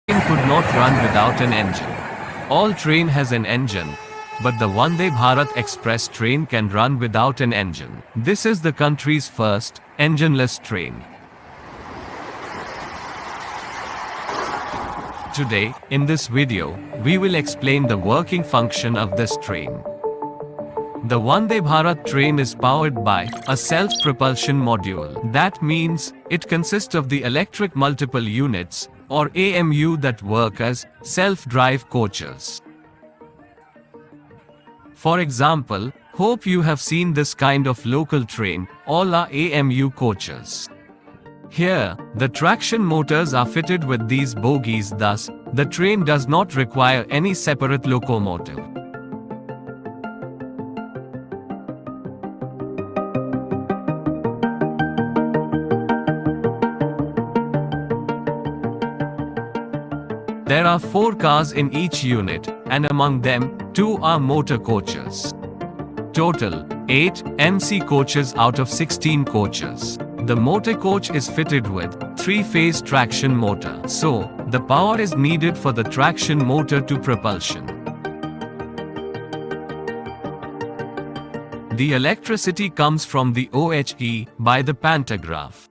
Train could not run without an engine. All train has an engine, but the Vande Bharat Express train can run without an engine. This is the country's first engineless train. Today, in this video, we will explain the working function of this train. The Vande Bharat train is powered by a self-propulsion module. That means, it consists of the electric multiple units, or AMU, that work as self-drive coaches. For example, hope you have seen this kind of local train, all are AMU coaches. Here, the traction motors are fitted with these bogies, thus, the train does not require any separate locomotive. There are 4 cars in each unit, and among them, 2 are motor coaches. Total, 8 MC coaches out of 16 coaches. The motor coach is fitted with 3-phase traction motor, so the power is needed for the traction motor to propulsion. The electricity comes from the OHE by the pantograph.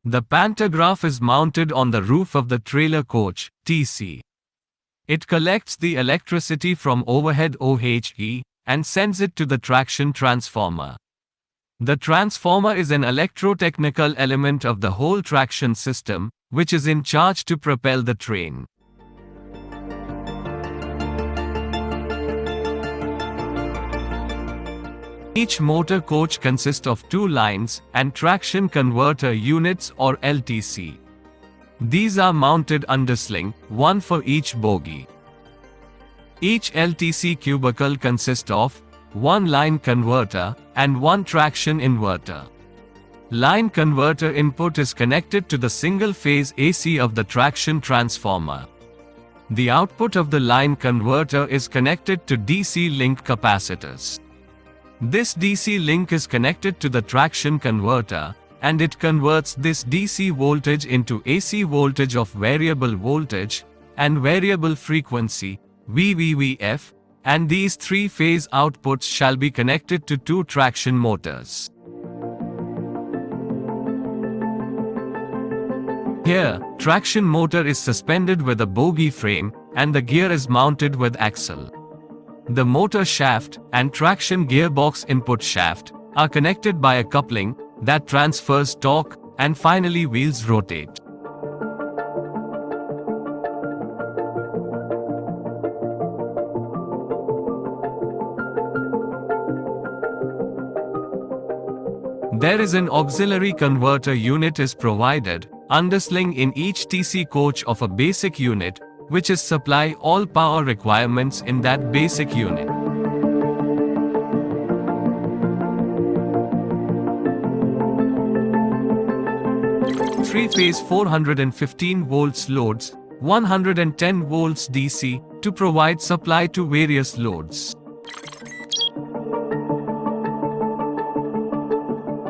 The pantograph is mounted on the roof of the trailer coach, TC. It collects the electricity from overhead OHE and sends it to the traction transformer. The transformer is an electrotechnical element of the whole traction system, which is in charge to propel the train. Each motor coach consists of 2 lines and traction converter units, or LTC. These are mounted undersling, one for each bogie. Each LTC cubicle consists of 1 line converter and 1 traction inverter. Line converter input is connected to the single-phase AC of the traction transformer. The output of the line converter is connected to DC link capacitors. This DC link is connected to the traction converter, and it converts this DC voltage into AC voltage of variable voltage and variable frequency, VVVF, and these 3-phase outputs shall be connected to 2 traction motors. Here, traction motor is suspended with a bogie frame, and the gear is mounted with axle. The motor shaft and traction gearbox input shaft are connected by a coupling that transfers torque, and finally wheels rotate. There is an auxiliary converter unit is provided, undersling in each TC coach of a basic unit, which is supply all power requirements in that basic unit. Three-phase 415 volts loads, 110 volts DC, to provide supply to various loads.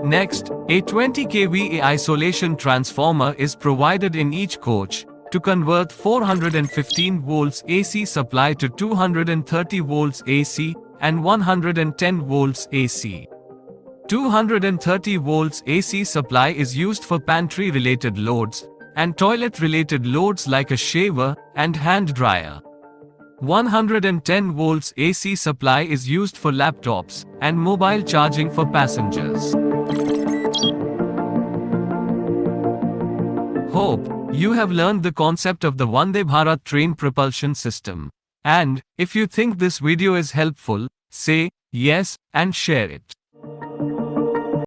Next, a 20 kVA isolation transformer is provided in each coach, to convert 415 volts AC supply to 230 volts AC and 110 volts AC. 230 volts AC supply is used for pantry-related loads, and toilet-related loads like a shaver and hand dryer. 110 volts AC supply is used for laptops and mobile charging for passengers. Hope you have learned the concept of the Vande Bharat train propulsion system. And, if you think this video is helpful, say yes and share it.